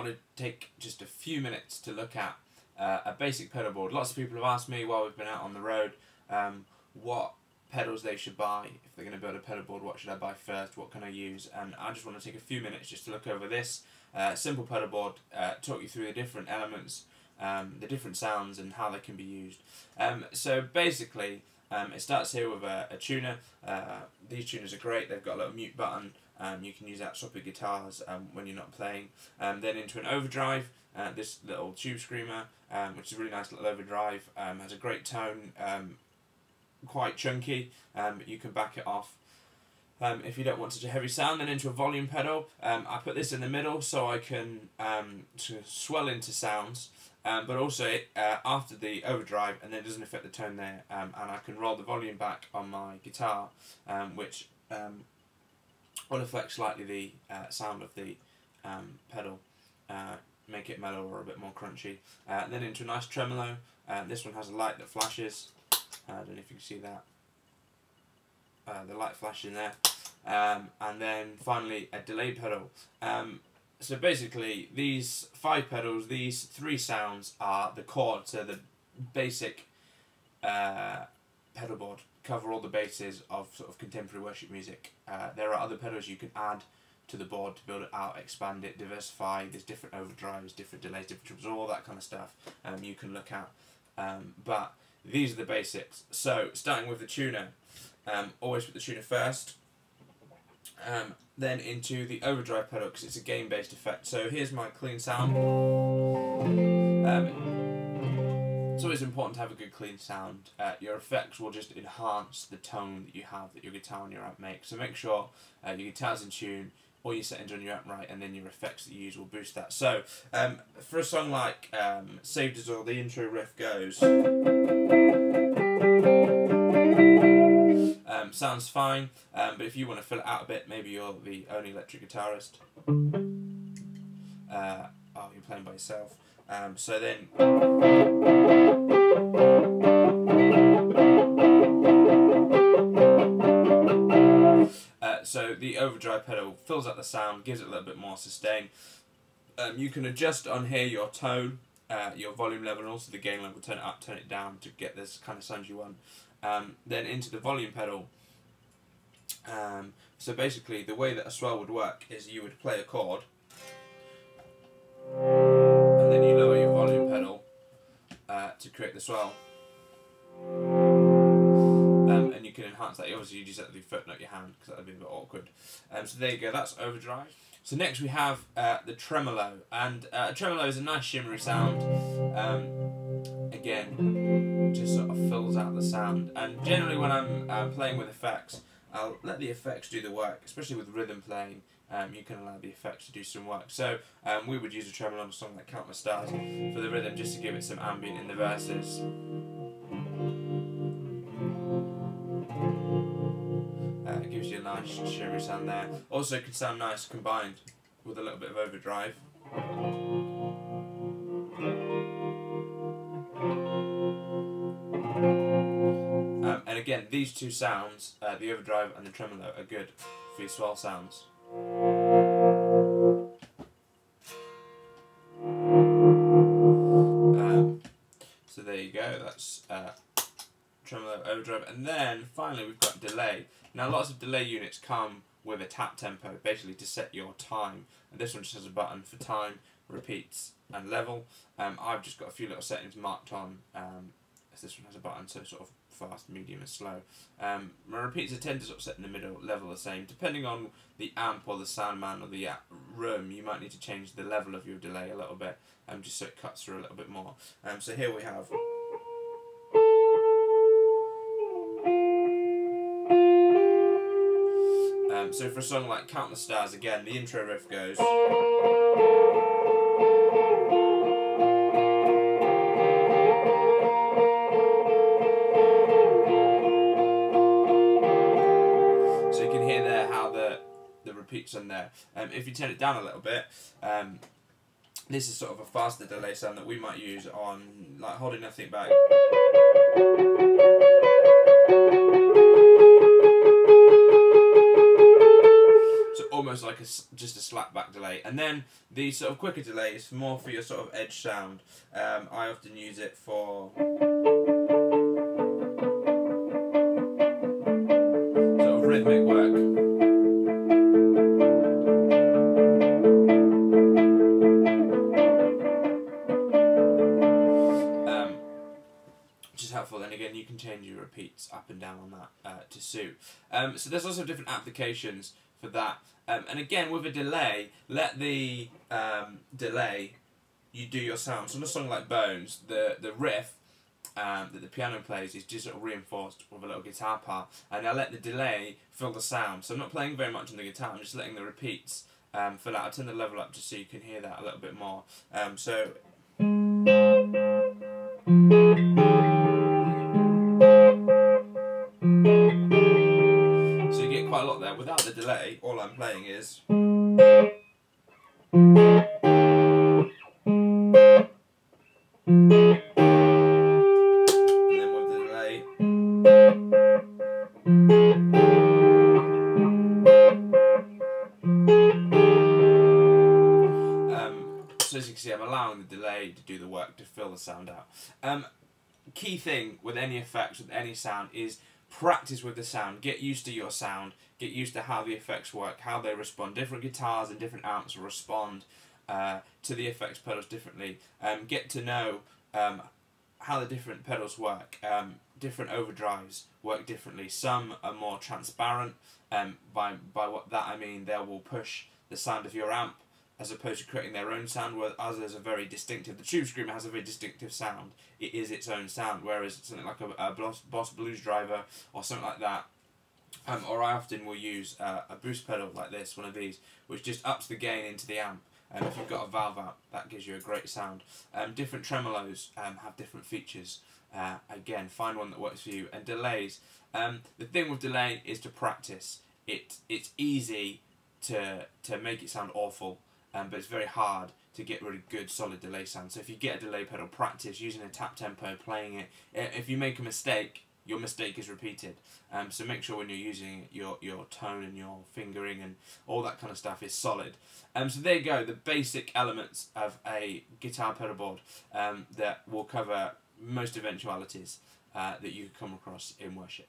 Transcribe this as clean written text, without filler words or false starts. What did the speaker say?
want to take just a few minutes to look at a basic pedal board. Lots of people have asked me while we've been out on the road what pedals they should buy. If they're going to build a pedal board, what should I buy first, what can I use? And I just want to take a few minutes just to look over this simple pedal board, talk you through the different elements, the different sounds and how they can be used. So basically it starts here with a tuner. These tuners are great, they've got a little mute button. You can use that to swap your guitars when you're not playing. Then into an overdrive, this little tube screamer, which is a really nice little overdrive, has a great tone, quite chunky, but you can back it off if you don't want such a heavy sound. Then into a volume pedal, I put this in the middle so I can to swell into sounds, but also after the overdrive, and then it doesn't affect the tone there, and I can roll the volume back on my guitar, which will affect slightly the sound of the pedal, make it mellow or a bit more crunchy. Then into a nice tremolo. This one has a light that flashes. I don't know if you can see that. The light flash in there. And then finally a delay pedal. So basically these 5 pedals, these 3 sounds are the chord, so the basic pedal board. Cover all the bases of sort of contemporary worship music. There are other pedals you can add to the board to build it out, expand it, diversify. There's different overdrives, different delays, different triples, all that kind of stuff you can look at. But these are the basics. So starting with the tuner, always put the tuner first. Then into the overdrive pedal because it's a gain based effect. So here's my clean sound. It's always important to have a good clean sound. Your effects will just enhance the tone that you have, that your guitar and your amp make. So make sure your guitar's in tune, all your settings on your amp right, and then your effects that you use will boost that. So for a song like Saved Us All, the intro riff goes. Sounds fine, but if you want to fill it out a bit, maybe you're the only electric guitarist. You're playing by yourself. So then so the overdrive pedal fills out the sound, gives it a little bit more sustain. You can adjust on here your tone, your volume level, and also the gain level. Turn it up, turn it down to get this kind of sound you want. Then into the volume pedal. So basically the way that a swell would work is you would play a chord, and then you lower your volume pedal to create the swell. And you can enhance that. Obviously you just have to do foot, not your hand, because that would be a bit awkward. So there you go, that's overdrive. So next we have the tremolo, and a tremolo is a nice shimmery sound. Again, just sort of fills out the sound. And generally when I'm playing with effects, I'll let the effects do the work, especially with rhythm playing. You can allow the effects to do some work. So we would use a tremolo on a song like Count My Stars for the rhythm, just to give it some ambient in the verses. It gives you a nice shimmery sound there. Also it can sound nice combined with a little bit of overdrive. And again, these 2 sounds, the overdrive and the tremolo, are good for your swell sounds. So there you go, that's tremolo, overdrive, and then finally we've got delay. Now lots of delay units come with a tap tempo, basically to set your time, and this one just has a button for time, repeats and level. I've just got a few little settings marked on, as this one has a button, so sort of fast, medium and slow. My repeats are tend to sort of set in the middle, level the same. Depending on the amp or the sound man or the room, you might need to change the level of your delay a little bit, just so it cuts through a little bit more. So here we have. So for a song like Count the Stars, again, the intro riff goes. So you can hear there how the repeats on there. If you turn it down a little bit, this is sort of a faster delay sound that we might use on, like, Holding Nothing Back. almost like just a slap back delay. And then the sort of quicker delay is more for your sort of edge sound. I often use it for sort of rhythmic work. Which is helpful. Then again, you can change your repeats up and down on that to suit. So there's also different applications for that. And again, with a delay, let the delay you do your sound. So on a song like Bones, the riff that the piano plays is just sort of reinforced with a little guitar part, and I let the delay fill the sound. So I'm not playing very much on the guitar, I'm just letting the repeats fill out. I'll turn the level up just so you can hear that a little bit more. So you get quite a lot there. Without the delay, all I'm playing is so as you can see, I'm allowing the delay to do the work, to fill the sound out. Key thing with any effects, with any sound, is practice with the sound. Get used to your sound. Get used to how the effects work, how they respond. Different guitars and different amps will respond to the effects pedals differently. Get to know how the different pedals work. Different overdrives work differently. Some are more transparent. By what that I mean, they will push the sound of your amp as opposed to creating their own sound, where others are very distinctive. The Tube Screamer has a very distinctive sound. It is its own sound, whereas something like a Boss Blues Driver or something like that, or I often will use a boost pedal like this, one of these, which just ups the gain into the amp. And if you've got a valve amp, that gives you a great sound. Different tremolos have different features. Again, find one that works for you. And delays. The thing with delay is to practice. It's easy to make it sound awful, but it's very hard to get really good solid delay sound. So if you get a delay pedal, practice using a tap tempo, playing it. If you make a mistake, your mistake is repeated. So make sure when you're using it, your tone and your fingering and all that kind of stuff is solid. So there you go, the basic elements of a guitar pedal board that will cover most eventualities that you come across in worship.